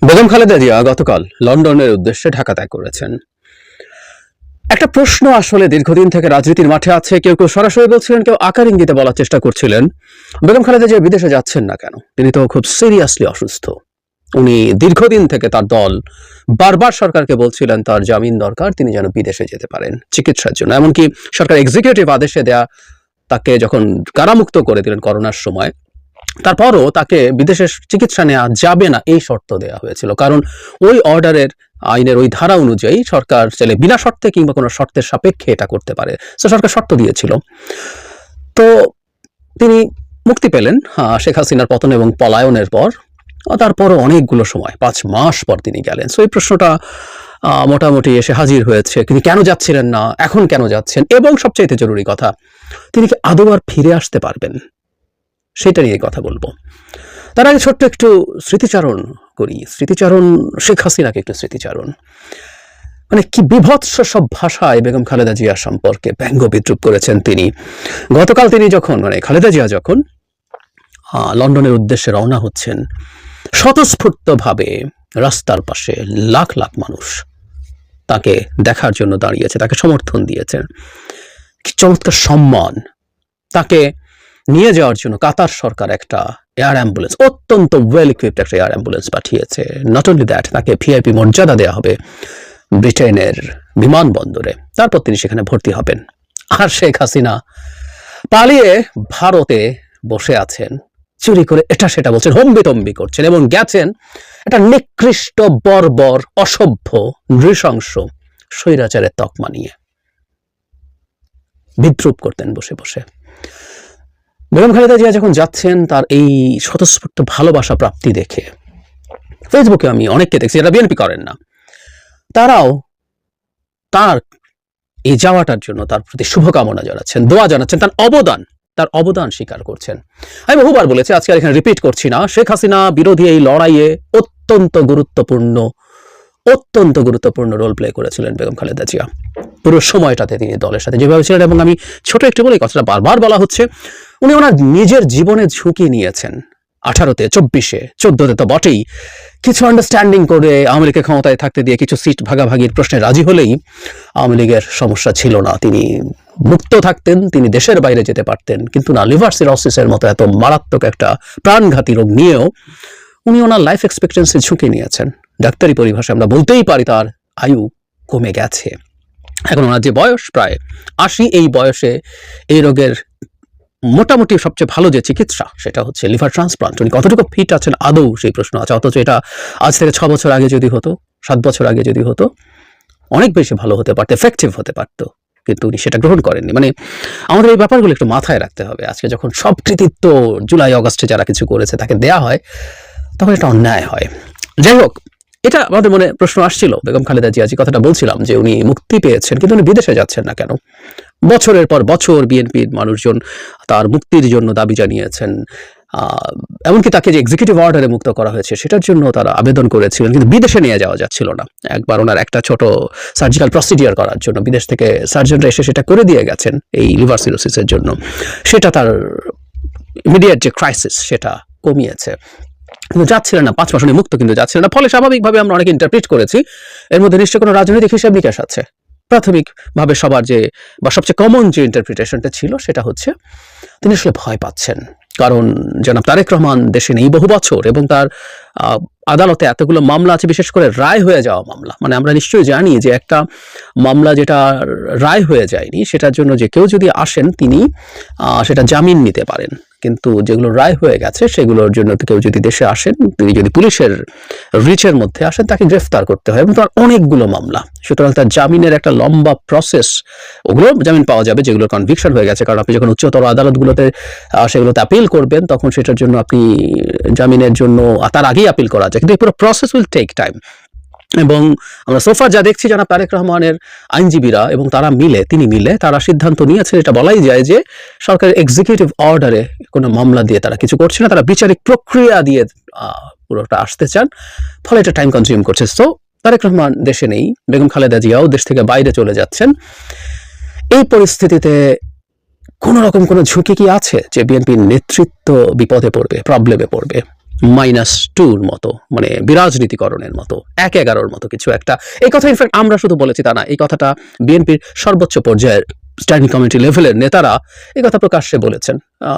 বেগম খালেদা জিয়া গতকাল লন্ডনের উদ্দেশ্যে ঢাকা ত্যাগ করেছেন। একটা প্রশ্ন আসলে দীর্ঘদিন থেকে রাজনীতির মাঠে আছে। কেউ কেউ সরাসরি বলছিলেন, কেউ আকার ইঙ্গিতে বলার চেষ্টা করছিলেন, বেগম খালেদা জিয়া বিদেশে যাচ্ছেন না কেন? তিনি তো খুব সিরিয়াসলি অসুস্থ। উনি দীর্ঘদিন থেকে তার দল বারবার সরকারকে বলছিলেন তার জামিন দরকার, তিনি যেন বিদেশে যেতে পারেন চিকিৎসার জন্য। এমনকি সরকার এক্সিকিউটিভ আদেশে দেয়া তাকে যখন কারামুক্ত করে দিলেন করোনার সময়, তারপরও তাকে বিদেশে চিকিৎসা নেওয়া যাবে না এই শর্ত দেওয়া হয়েছিল। কারণ ওই অর্ডারের আইনের ওই ধারা অনুযায়ী সরকার চাইলে বিনা শর্তে কিংবা কোনো শর্তের সাপেক্ষে এটা করতে পারে। তো সরকার শর্ত দিয়েছিল। তো তিনি মুক্তি পেলেন শেখ হাসিনার পতন এবং পলায়নের পর। তারপরও অনেকগুলো সময় 5 মাস পর তিনি গেলেন। সো এই প্রশ্নটা মোটামুটি এসে হাজির হয়েছে, তিনি কেন যাচ্ছিলেন না, এখন কেন যাচ্ছেন, এবং সবচাইতে জরুরি কথা, তিনি কি আদৌ আর ফিরে আসতে পারবেন, সেটা নিয়ে কথা বলবো। তার আগে ছোট্ট একটু স্মৃতিচারণ করি। স্মৃতিচারণ, শেখ হাসিনাকে একটু স্মৃতিচারণ। মানে কি বিভৎস সব ভাষায় বেগম খালেদা জিয়া সম্পর্কে ব্যঙ্গ বিদ্রুপ করেছেন তিনি। গতকাল তিনি যখন খালেদা জিয়া যখন লন্ডনের উদ্দেশ্যে রওনা হচ্ছেন, স্বতঃস্ফূর্তভাবে রাস্তার পাশে লাখ লাখ মানুষ তাকে দেখার জন্য দাঁড়িয়েছে, তাকে সমর্থন দিয়েছেন। কি চমৎকার সম্মান! তাকে নিয়ে যাওয়ার জন্য কাতার সরকার একটা এয়ার অ্যাম্বুলেন্স, অত্যন্ত ওয়েল ইকুইপড একটা এয়ার অ্যাম্বুলেন্স পাঠিয়েছে। নট অনলি দ্যাট, তাকে ভিআইপি মর্যাদা দেওয়া হবে ব্রিটেনের বিমানবন্দরে। তারপর তিনি সেখানে ভর্তি হবেন। আর শেখ হাসিনা পালিয়ে ভারতে বসে আছেন, চুরি করে এটা সেটা বলছেন, হম্বিতম্বি করছেন, এবং গেছেন একটা নিকৃষ্ট, বর্বর, অসভ্য, নৃশংস স্বৈরাচারের তকমা নিয়ে বিদ্রুপ করতেন বসে বসে। বেগম খালেদা জিয়া যখন যাচ্ছেন, তার এই স্বতঃস্ফূর্ত ভালোবাসা প্রাপ্তি দেখে ফেসবুকে আমি অনেককে দেখছি, যারা বিএনপি করেন না, তারাও তার এই যাওয়াটার জন্য তার প্রতি শুভকামনা জানাচ্ছেন, দোয়া জানাচ্ছেন, তার অবদান স্বীকার করছেন। আমি বহুবার বলেছি, আজকে আর এখানে রিপিট করছি না, শেখ হাসিনা বিরোধী এই লড়াইয়ে অত্যন্ত গুরুত্বপূর্ণ রোল প্লে করেছিলেন বেগম খালেদা জিয়া। পুরো সময়টাতে তিনি দলের সাথে যেভাবে ছিলেন, এবং আমি ছোট একটু বলে কথাটা বারবার বলা হচ্ছে, উনি ওনার নিজের জীবনে ঝুঁকি নিয়েছেন। 18-তে, 24-এ, 14-তে তো বটেই, কিছু আন্ডারস্ট্যান্ডিং করে আওয়ামী লীগকে ক্ষমতায় থাকতে দিয়ে কিছু সিট ভাগাভাগির প্রশ্নে রাজি হলেই আওয়ামী লীগের সমস্যা ছিল না। তিনি মুক্ত থাকতেন, তিনি দেশের বাইরে যেতে পারতেন। কিন্তু না, লিভার সিরোসিসের মতো এত মারাত্মক একটা প্রাণঘাতী রোগ নিয়েও উনি ওনার লাইফ এক্সপেক্টেন্সি ঝুঁকি নিয়েছেন। ডাক্তারি পরিভাষায় আমরা বলতেই পারি তার আয়ু কমে গেছে। এখন ওনার যে বয়স প্রায় 80, এই বয়সে এই রোগের মোটামুটি সবচেয়ে ভালো যে চিকিৎসা সেটা হচ্ছে লিভার ট্রান্সপ্লান্ট। উনি কতটুকু ফিট আছেন আদৌ সেই প্রশ্ন আছে। অথচ এটা আজ থেকে 6 বছর আগে যদি হতো, 7 বছর আগে যদি হতো, অনেক বেশি ভালো হতে পারতো, এফেক্টিভ হতে পারতো। কিন্তু উনি সেটা গ্রহণ করেননি। মানে আমাদের এই ব্যাপারগুলো একটু মাথায় রাখতে হবে। আজকে যখন সব কৃতিত্ব জুলাই অগাস্টে যারা কিছু করেছে তাকে দেয়া হয়, তখন এটা অন্যায় হয়। যাই হোক, এটা আমাদের মনে প্রশ্ন আসছিল বেগম খালেদা জিয়া, যে কথাটা বলছিলাম, যে উনি মুক্তি পেয়েছেন কিন্তু উনি বিদেশে যাচ্ছেন না কেন? বছরের পর বছর বিএনপির মানুষজন তার মুক্তির জন্য দাবি জানিয়েছেন। এমনকি তাকে যে এক্সিকিউটিভ অর্ডারে মুক্ত করা হয়েছে সেটার জন্য তারা আবেদন করেছিলেন, কিন্তু বিদেশে নিয়ে যাওয়া যাচ্ছিল না। একবার ওনার একটা ছোট সার্জিক্যাল প্রসিডিওর করার জন্য বিদেশ থেকে সার্জনরা এসে সেটা করে দিয়ে গেছেন এই লিভার সিরোসিসের জন্য। সেটা তার ইমিডিয়েট যে ক্রাইসিস সেটা কমিয়েছে, কিন্তু যাচ্ছিলেন না। 5 মাস উনি মুক্ত, কিন্তু যাচ্ছিলেন না। ফলে স্বাভাবিকভাবে আমরা অনেকে ইন্টারপ্রিট করেছি এর মধ্যে নিশ্চয়ই কোনো রাজনৈতিক হিসাব নিকাশ আছে। প্রাথমিকভাবে সবার যে বা সবচেয়ে কমন যে ইন্টারপ্রিটেশনটা ছিল সেটা হচ্ছে তিনি আসলে ভয় পাচ্ছেন। কারণ জনাব তারেক রহমান দেশে নেই বহু বছর, এবং তার আদালতে এতগুলো মামলা আছে, বিশেষ করে রায় হয়ে যাওয়া মামলা। মানে আমরা নিশ্চয়ই জানি যে একটা মামলা যেটা রায় হয়ে যায়নি, সেটার জন্য যে কেউ যদি আসেন তিনি সেটা জামিন নিতে পারেন। কিন্তু যেগুলো রায় হয়ে গেছে সেগুলোর জন্য কেউ যদি দেশে আসেন, তিনি যদি পুলিশের রিচের মধ্যে আসেন, তাকে গ্রেফতার করতে হয়, এবং তার অনেকগুলো মামলা। সুতরাং তার জামিনের একটা লম্বা প্রসেস। ওগুলো জামিন পাওয়া যাবে যেগুলো কনভিকশন হয়ে গেছে, কারণ আপনি যখন উচ্চতর আদালতগুলোতে সেগুলোতে আপিল করবেন, তখন সেটার জন্য আপনি জামিনের জন্য তার আগেই আপিল করা যায়, কিন্তু এই পুরো প্রসেস উইল টেক টাইম। এবং আমরা সোফা যা দেখছি, জানাব তারেক রহমানের আইনজীবীরা এবং তিনি মিলে তারা সিদ্ধান্ত নিয়েছেন, এটা বলাই যায় যে সরকারের এক্সিকিউটিভ অর্ডারে কোনো মামলা দিয়ে তারা কিছু করছে না, তারা বিচারিক প্রক্রিয়া দিয়ে পুরোটা আসতে চান। ফলে এটা টাইম কনজিউম করছে। সো তারেক রহমান দেশে নেই, বেগম খালেদা জিয়াও দেশ থেকে বাইরে চলে যাচ্ছেন। এই পরিস্থিতিতে কোন রকম কোনো ঝুঁকি কি আছে যে বিএনপির নেতৃত্ব বিপদে পড়বে, প্রবলেমে পড়বে? -2 মতো, মানে বিরাজনীতিকরণের মতো, 1-11 মতো কিছু একটা। এই কথা ইনফ্যাক্ট আমরা শুধু বলেছি তা না, এই কথাটা বিএনপির সর্বোচ্চ পর্যায়ের স্ট্যান্ডিং কমিটি লেভেলের নেতারা এই কথা প্রকাশ্যে বলেছেন।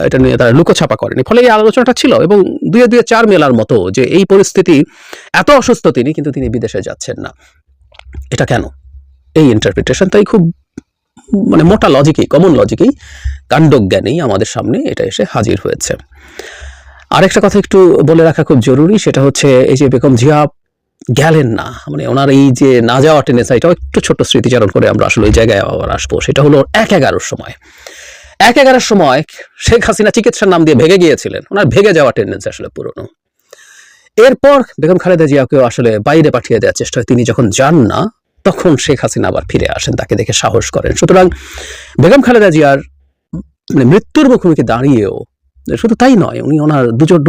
এটা নিয়ে তারা লুকোছাপা করেনি, ফলে এই আলোচনাটা ছিল এবং 2-2 4 মেলার মতো যে এই পরিস্থিতি, এত অসুস্থ তিনি, কিন্তু তিনি বিদেশে যাচ্ছেন না। এটা কেন? এই ইন্টারপ্রিটেশন তাই খুব মানে মোটা লজিকেই, কমন লজিকেই, কাণ্ডজ্ঞানেই আমাদের সামনে এটা এসে হাজির হয়েছে। আরেকটা কথা একটু বলে রাখা খুব জরুরি, সেটা হচ্ছে এই যে বেগম জিয়া গেলেন না, মানে ওনার এই যে না যাওয়া টেনেছে, এটাও একটু ছোট্ট স্মৃতিচারণ করে আমরা আসলে ওই জায়গায় আবার আসবো। সেটা হলো 1-11 সময়, 1-11 সময় শেখ হাসিনা চিকিৎসার নাম দিয়ে ভেগে গিয়েছিলেন, ওনার ভেগে যাওয়া টেন্ডেন্সি আসলে পুরনো। এরপর বেগম খালেদা জিয়াকেও আসলে বাইরে পাঠিয়ে দেওয়ার চেষ্টা হয়, তিনি যখন যান না তখন শেখ হাসিনা আবার ফিরে আসেন, তাকে দেখে সাহস করেন। সুতরাং বেগম খালেদা জিয়ার মানে মৃত্যুর মুখোমুখি দাঁড়িয়েও শুধু তাই নয়, উনি ওনার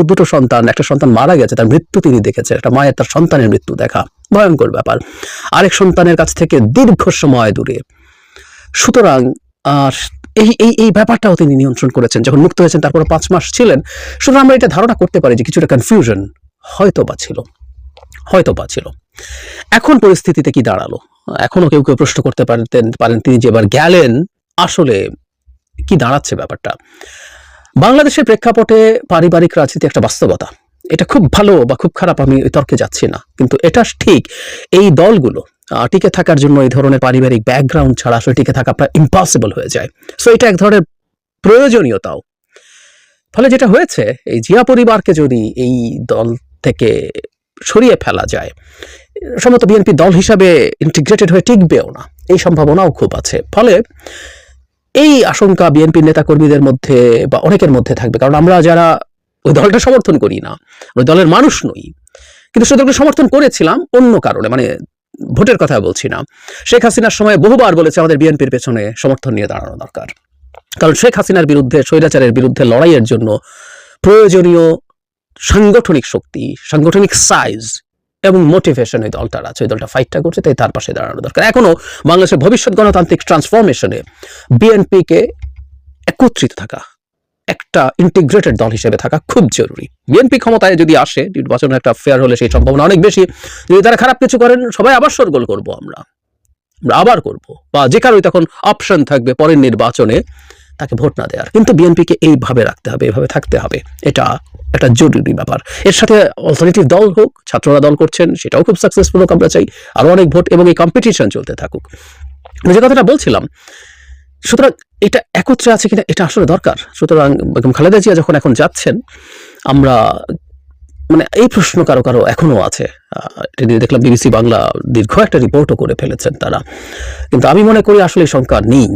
দুটো সন্তান, একটা সন্তান মারা গেছে, তার মৃত্যু তিনি দেখেছেন, একটা মায়ের তার সন্তানের মৃত্যু দেখা ভয়ঙ্কর ব্যাপার, আরেক সন্তানের কাছ থেকে দীর্ঘ সময় দূরে। সুতরাং এই ব্যাপারটাও তিনি নিয়ন্ত্রণ করেছেন। যখন মুক্ত হয়েছেন তারপরে 5 মাস ছিলেন। সুতরাং আমরা এটা ধারণা করতে পারি যে কিছুটা কনফিউশন হয়তো বা ছিল। এখন পরিস্থিতিতে কি দাঁড়ালো? এখনো কেউ প্রশ্ন করতে পারেন তিনি যে এবার গেলেন, আসলে কি দাঁড়াচ্ছে ব্যাপারটা? বাংলাদেশের প্রেক্ষাপটে পারিবারিক রাজনীতি একটা বাস্তবতা। এটা খুব ভালো বা খুব খারাপ আমি ওই তর্কে যাচ্ছি না, কিন্তু এটা ঠিক এই দলগুলো টিকে থাকার জন্য এই ধরনের পারিবারিক ব্যাকগ্রাউন্ড ছাড়া আসলে টিকে থাকা প্রায় ইম্পসিবল হয়ে যায়। সো এটা এক ধরনের প্রয়োজনীয়তাও। ফলে যেটা হয়েছে, এই জিয়া পরিবারকে যদি এই দল থেকে সরিয়ে ফেলা যায়, সম্ভবত বিএনপি দল হিসাবে ইন্টিগ্রেটেড হয়ে টিকবেও না, এই সম্ভাবনাও খুব আছে। ফলে এই আশঙ্কা বিএনপির নেতাকর্মীদের মধ্যে বা অনেকের মধ্যে থাকবে, কারণ আমরা যারা ওই দলটা সমর্থন করি না, ওই দলের মানুষ নই, কিন্তু সে দলকে সমর্থন করেছিলাম অন্য কারণে, মানে ভোটের কথা বলছি না। শেখ হাসিনার সময় বহুবার বলেছে আমাদের বিএনপির পেছনে সমর্থন নিয়ে দাঁড়ানো দরকার, কারণ শেখ হাসিনার বিরুদ্ধে, স্বৈরাচারের বিরুদ্ধে লড়াইয়ের জন্য প্রয়োজনীয় সাংগঠনিক শক্তি, সাংগঠনিক সাইজ এবং মোটিভেশন ওই দলটার আছে, ওই দলটা ফাইটটা করছে, তাই তার পাশে দাঁড়ানো দরকার। এখনো বাংলাদেশের ভবিষ্যৎ গণতান্ত্রিক ট্রান্সফরমেশনে বিএনপিকে একত্রিত থাকা, একটা ইন্টিগ্রেটেড দল হিসেবে থাকা খুব জরুরি। বিএনপি ক্ষমতায় যদি আসে, নির্বাচন একটা ফেয়ার হলে সেই সম্ভাবনা অনেক বেশি। যদি তারা খারাপ কিছু করেন, সবাই আবার শোরগোল করবো, আমরা আবার করব, বা যে কারোই তখন অপশন থাকবে পরের নির্বাচনে তাকে ভোট না দেওয়ার। কিন্তু বিএনপিকে এইভাবে রাখতে হবে, এইভাবে থাকতে হবে, এটা একটা জরুরি ব্যাপার। এর সাথে অল্টারনেটিভ দল হোক, ছাত্ররা দল করছেন, সেটাও খুব সাকসেসফুল হোক, আমরা চাই আরো অনেক ভোট এবং এই কম্পিটিশন চলতে থাকুক। যে কথাটা বলছিলাম, সুতরাং এটা একত্রে আছে কিনা এটা আসলে দরকার। সুতরাং বেগম খালেদা জিয়া যখন এখন যাচ্ছেন, আমরা মানে এই প্রশ্ন কারো কারো এখনো আছে। দেখলাম বিবিসি বাংলা দীর্ঘ একটা রিপোর্টও করে ফেলেছেন তারা, কিন্তু আমি মনে করি আসলে শঙ্কা নেই,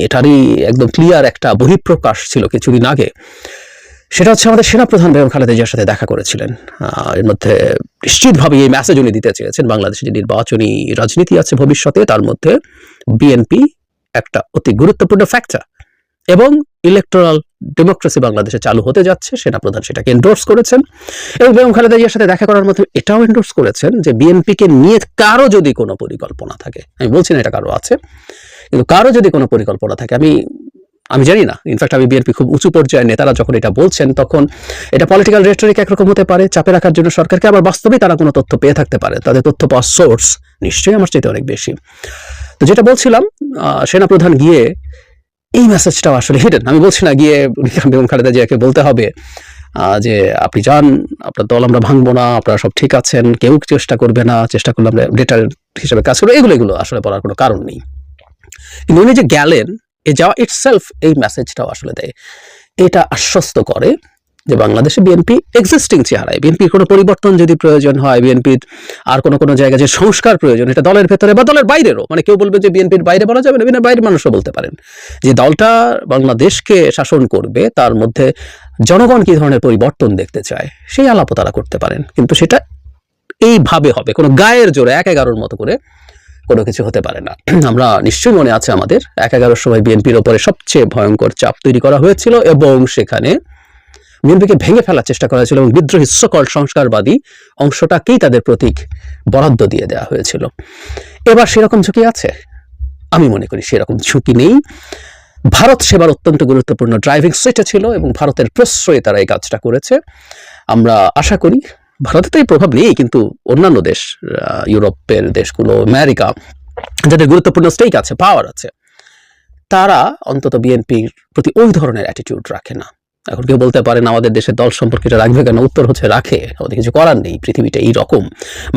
এটারই একদম ক্লিয়ার একটা বহিঃপ্রকাশ ছিল কিছুদিন আগে। সেটা হচ্ছে আমাদের সেনাপ্রধান বেগম খালেদা জিয়ার সাথে দেখা করেছিলেন। এর মধ্যে নিশ্চিতভাবে এই মেসেজ উনি দিতে চেয়েছেন, বাংলাদেশে যে নির্বাচনী রাজনীতি আছে ভবিষ্যতে, তার মধ্যে বিএনপি একটা অতি গুরুত্বপূর্ণ ফ্যাক্টর, এবং ইলেকটোরাল ডেমোক্রেসি বাংলাদেশে চালু হতে যাচ্ছে, সেনাপ্রধান সেটাকে এন্ডোর্স করেছেন। এবং বেগম খালেদা জিয়ার সাথে দেখা করার মধ্যে এটাও এন্ডোর্স করেছেন যে বিএনপিকে নিয়ে কারো যদি কোনো পরিকল্পনা থাকে, আমি বলছি না এটা কারো আছে, কিন্তু কারো যদি কোনো পরিকল্পনা থাকে, আমি জানি না, ইনফ্যাক্ট আমি বিএনপি খুব উঁচু পর্যায়ের নেতারা যখন এটা বলছেন, তখন এটা পলিটিক্যাল রেটরিক একরকম হতে পারে, চাপে রাখার জন্য সরকারকে, আবার বাস্তবে তারা কোনো তথ্য পেয়ে থাকতে পারে, তাদের তথ্য পাওয়ার সোর্স নিশ্চয়ই আমার চাইতে অনেক বেশি। তো যেটা বলছিলাম, সেনাপ্রধান গিয়ে এই মেসেজটাও আসলে হিডেন। আমি বলছি না গিয়ে বেগম খালেদা জিয়াকে বলতে হবে যে আপনি যান, আপনার দল আমরা ভাঙবো না, আপনারা সব ঠিক আছেন, কেউ চেষ্টা করবে না, চেষ্টা করলে আমরা ডেটার হিসেবে কাজ করবো, এগুলো আসলে বলার কোনো কারণ নেই। কিন্তু উনি যে গেলেন, এই যাওয়া ইটসেলফ এই মেসেজটাও আসলে দেয়, এটা আশ্বস্ত করে যে বাংলাদেশে বিএনপি এক্সিস্টিং চেহারায়, বিএনপির কোনো পরিবর্তন যদি প্রয়োজন হয়, বিএনপির আর কোনো জায়গায় যে সংস্কার প্রয়োজন, এটা দলের ভেতরে বা দলের বাইরেরও, মানে কেউ বলবে যে বিএনপির বাইরে বলা যাবে না, বিএনপির বাইরের মানুষও বলতে পারেন, যে দলটা বাংলাদেশকে শাসন করবে, তার মধ্যে জনগণ কি ধরনের পরিবর্তন দেখতে চায়, সেই আলাপও তারা করতে পারেন। কিন্তু সেটা এইভাবে হবে, কোনো গায়ের জোরে 1-11 মতো করে কোনো কিছু হতে পারে না। আমরা নিশ্চয়ই মনে আছে আমাদের 1-11 সময় বিএনপির ওপরে সবচেয়ে ভয়ঙ্কর চাপ তৈরি করা হয়েছিল, এবং সেখানে বিএনপিকে ভেঙে ফেলার চেষ্টা করা হয়েছিল, এবং বিদ্রোহী সকল সংস্কারবাদী অংশটাকেই তাদের প্রতীক বরাদ্দ দিয়ে দেওয়া হয়েছিল। এবার সেরকম ঝুঁকি আছে? আমি মনে করি সেরকম ঝুঁকি নেই। ভারত সেবার অত্যন্ত গুরুত্বপূর্ণ ড্রাইভিং সিটে ছিল এবং ভারতের প্রশ্রয়ে তারা এই কাজটা করেছে। আমরা আশা করি ভারতে তো এই প্রভাব নেই, কিন্তু অন্যান্য দেশ, ইউরোপের দেশগুলো, আমেরিকা, যাদের গুরুত্বপূর্ণ স্টেক আছে, পাওয়ার আছে, তারা অন্তত বিএনপির প্রতি ওই ধরনের অ্যাটিটিউড রাখে না। এখন কেউ বলতে পারেন আমাদের দেশের দল সম্পর্কে এটা রাখবে কেন? উত্তর হচ্ছে রাখে, আমাদের কিছু করার নেই, পৃথিবীটা এইরকম।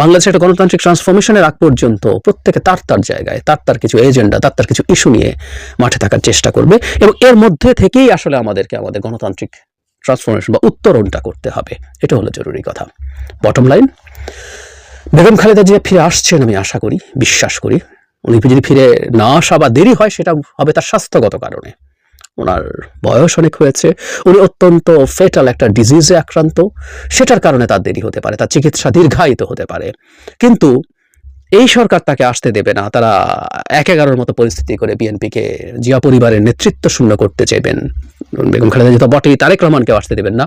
বাংলাদেশের একটা গণতান্ত্রিক ট্রান্সফরমেশনের আগ পর্যন্ত প্রত্যেকে তার জায়গায় তার কিছু এজেন্ডা, তার কিছু ইস্যু নিয়ে মাঠে থাকার চেষ্টা করবে, এবং এর মধ্যে থেকেই আসলে আমাদেরকে আমাদের গণতান্ত্রিক ট্রান্সফরমেশন বা উত্তরণটা করতে হবে। এটা হলো জরুরি কথা। বটম লাইন, বেগম খালেদা জিয়া ফিরে আসছেন, আমি আশা করি, বিশ্বাস করি। উনি যদি ফিরে না আসা বা দেরি হয়, সেটা হবে তার স্বাস্থ্যগত কারণে। ওনার বয়স অনেক হয়েছে, উনি অত্যন্ত ফেটাল একটা ডিজিজে আক্রান্ত, সেটার কারণে তার দেরি হতে পারে, তার চিকিৎসা দীর্ঘায়িত হতে পারে। কিন্তু এই সরকার তাকে আসতে দেবে না। তারা ১-১১ মতো পরিস্থিতি করে বিএনপিকে, জিয়া পরিবারের নেতৃত্ব শূন্য করতে চাইবেন। বেগম খালেদা জিয়া তো বটেই, তারেক রহমানকেও আসতে দেবেন না।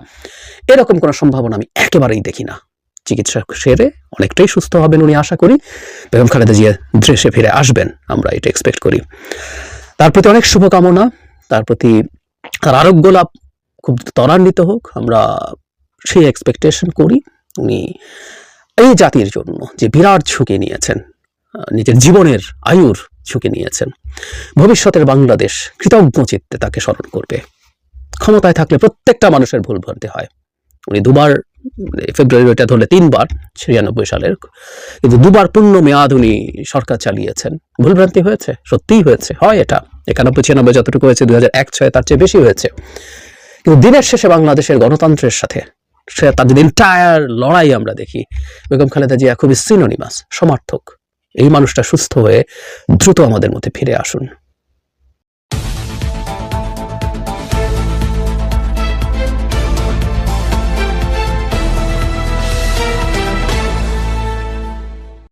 এরকম কোনো সম্ভাবনা আমি একেবারেই দেখি না। চিকিৎসা সেরে অনেকটাই সুস্থ হবেন উনি, আশা করি। বেগম খালেদা জিয়া দেশে ফিরে আসবেন, আমরা এটা এক্সপেক্ট করি। তার প্রতি অনেক শুভকামনা, তার প্রতি তার আরোগ্য লাভ খুব ত্বরান্বিত হোক, আমরা সেই এক্সপেকটেশন করি। উনি এই জাতির জন্য যে বিরাট ঝুঁকি নিয়েছেন, নিজের জীবনের আয়ুর ঝুঁকি নিয়েছেন, ভবিষ্যতের বাংলাদেশ কৃতজ্ঞ চিত্তে তাকে স্মরণ করবে। ক্ষমতায় থাকলে প্রত্যেকটা মানুষের ভুল ভরতে হয়। উনি দুবার, ফেব্রুয়ারিটা ধরলে 3বার 96 সালের, কিন্তু 2বার পূর্ণ মেয়াদ উনি সরকার চালিয়েছেন। ভুলভ্রান্তি হয়েছে, সত্যিই হয়েছে, হয় এটা 91-96 যতটুকু হয়েছে, 2001-06 তার চেয়ে বেশি হয়েছে। কিন্তু দিনের শেষে বাংলাদেশের গণতন্ত্রের সাথে তার যদি এন্টায়ার লড়াই আমরা দেখি, বেগম খালেদা জিয়া খুবই সিনোনিমাস, সমার্থক। এই মানুষটা সুস্থ হয়ে দ্রুত আমাদের মধ্যে ফিরে আসুন।